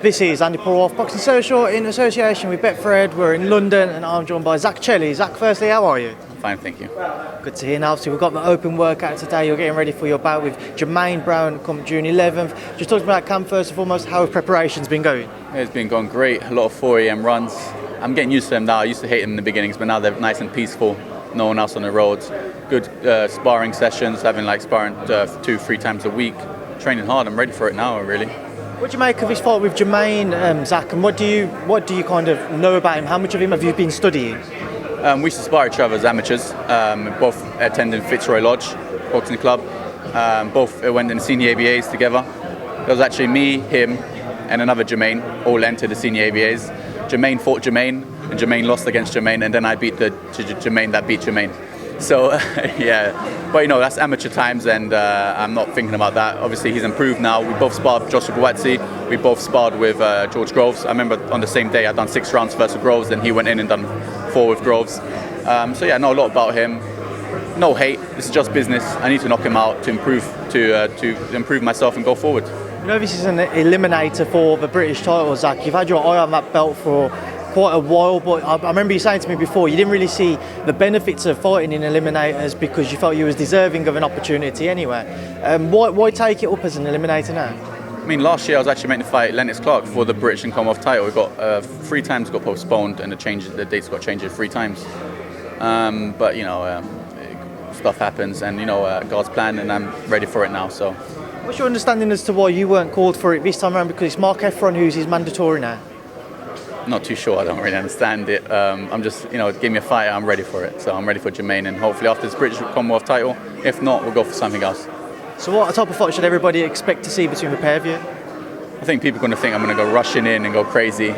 This is Andi Purewal, Boxing Social in association with Betfred. We're in London and I'm joined by Zak Chelli. Zak, firstly, how are you? Fine, thank you. Good to hear. Now, obviously, we've got the open workout today. You're getting ready for your bout with Germaine Brown come June 11th. Just talk about camp first and foremost. How have preparations been going? It's been going great. A lot of 4 a.m. runs. I'm getting used to them now. I used to hate them in the beginnings, but now they're nice and peaceful. No one else on the roads. Good sparring sessions, having like sparring 2-3 times a week. Training hard. I'm ready for it now, really. What do you make of his fight with Germaine, Zak? And what do you kind of know about him? How much of him have you been studying? We used to spar each other as amateurs. Both attended Fitzroy Lodge Boxing Club. Both went in senior ABAs together. It was actually me, him, and another Germaine all entered the senior ABAs. Germaine fought Germaine, and Germaine lost against Germaine, and then I beat the Germaine that beat Germaine. So, yeah, but that's amateur times, and I'm not thinking about that. Obviously, he's improved now. We both sparred Joshua Buatsi. We both sparred with George Groves. I remember on the same day I'd done 6 rounds versus Groves, and he went in and done 4 with Groves. So, yeah, I know a lot about him. No hate. This is just business. I need to knock him out to improve myself and go forward. You know, this is an eliminator for the British title, Zak. You've had your eye on that belt for quite a while, but I remember you saying to me before you didn't really see the benefits of fighting in eliminators because you felt you was deserving of an opportunity anyway. Why take it up as an eliminator now? I mean, last year I was actually meant to fight Lennox Clark for the British and Commonwealth title. It got 3 times got postponed, and the dates got changed 3 times. But stuff happens, and God's plan, and I'm ready for it now. So, what's your understanding as to why you weren't called for it this time around? Because it's Mark Efron who's his mandatory now. Not too sure. I don't really understand it. I'm just, give me a fight. I'm ready for it. So I'm ready for Germaine, and hopefully after this British Commonwealth title, if not, we'll go for something else. So what type of fight should everybody expect to see between the pair of you? I think people are going to think I'm going to go rushing in and go crazy.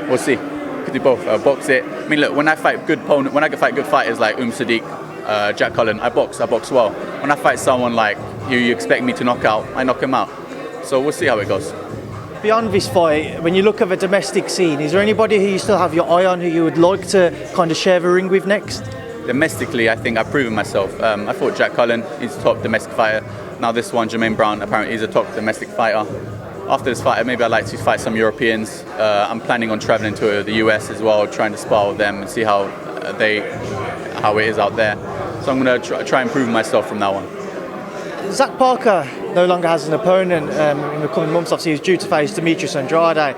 We'll see. Could do both. Box it. I mean, look, when I fight good opponent, when I can fight good fighters like Sadiq, Jack Cullen, I box well. When I fight someone like you expect me to knock out, I knock him out. So we'll see how it goes. Beyond this fight, when you look at the domestic scene, is there anybody who you still have your eye on who you would like to kind of share the ring with next? Domestically, I think I've proven myself. I fought Jack Cullen, he's a top domestic fighter. Now this one, Germaine Brown, apparently he's a top domestic fighter. After this fight, maybe I'd like to fight some Europeans. I'm planning on traveling to the US as well, trying to spar with them and see how it is out there. So I'm going to try and prove myself from now on. Zach Parker no longer has an opponent in the coming months. Obviously, he was due to face Demetrius Andrade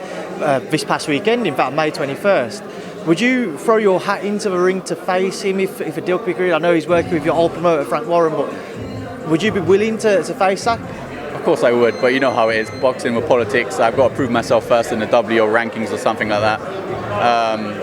this past weekend, in fact, May 21st. Would you throw your hat into the ring to face him if a deal could be agreed? I know he's working with your old promoter, Frank Warren, but would you be willing to face Zach? Of course I would, but you know how it is. Boxing with politics, I've got to prove myself first in the WO rankings or something like that.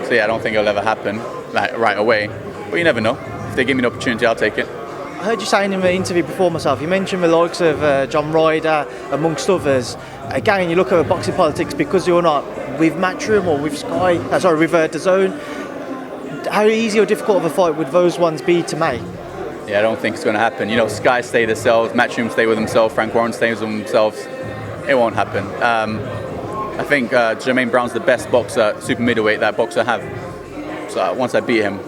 So yeah, I don't think it'll ever happen right away. But you never know. If they give me the opportunity, I'll take it. I heard you saying in the interview before myself, you mentioned the likes of John Ryder, amongst others. Again, you look at boxing politics because you're not with Matchroom or with with DAZN. How easy or difficult of a fight would those ones be to make? Yeah, I don't think it's going to happen. Sky stay themselves, Matchroom stay with themselves, Frank Warren stays with themselves. It won't happen. I think Germaine Brown's the best boxer, super middleweight that boxer have. So once I beat him,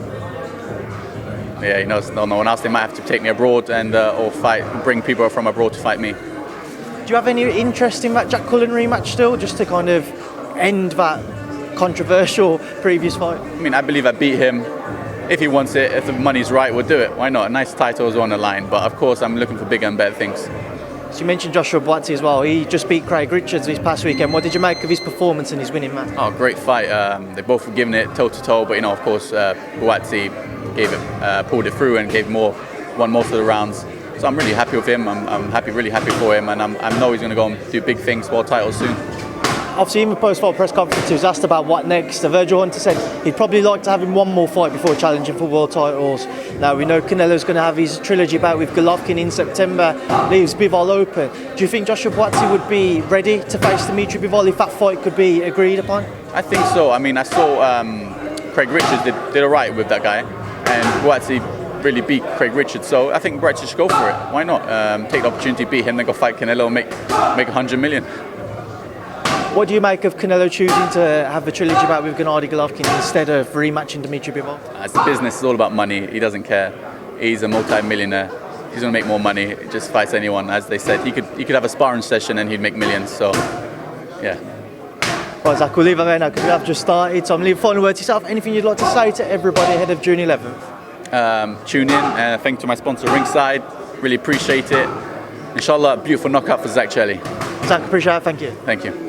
yeah, no one else. They might have to take me abroad and or bring people from abroad to fight me. Do you have any interest in that Jack Cullen rematch still, just to kind of end that controversial previous fight? I mean, I believe I beat him. If he wants it, if the money's right, we'll do it. Why not? A nice title is on the line, but of course I'm looking for bigger and better things. So you mentioned Joshua Buatsi as well. He just beat Craig Richards this past weekend. What did you make of his performance and his winning match? Oh, great fight. They both were giving it toe-to-toe, but of course, Buatsi pulled it through and won most of the rounds. So I'm really happy with him. I'm really happy for him, and I know he's going to go and do big things, world titles soon. Obviously, in the post-fight press conference, he was asked about what next. Virgil Hunter said he'd probably like to have him one more fight before challenging for world titles. Now, we know Canelo's going to have his trilogy bout with Golovkin in September, leaves Bivol open. Do you think Joshua Buatsi would be ready to face Dimitri Bivol if that fight could be agreed upon? I think so. I mean, I saw Craig Richards did all right with that guy, and Buatsi really beat Craig Richards, so I think Buatsi should go for it. Why not? Take the opportunity, beat him, then go fight Canelo and make 100 million. What do you make of Canelo choosing to have the trilogy bout with Gennady Golovkin instead of rematching Dimitri Bivol? It's the business. It's all about money. He doesn't care. He's a multi-millionaire. He's going to make more money. He just fights anyone. As they said, he could have a sparring session and he'd make millions. So, yeah. Right, Zach, we'll leave it there now because we have just started. So I'm leaving final word to yourself. Anything you'd like to say to everybody ahead of June 11th? Tune in, and thank you to my sponsor Ringside. Really appreciate it. Inshallah, a beautiful knockout for Zak Chelli. Zach, appreciate it. Thank you. Thank you.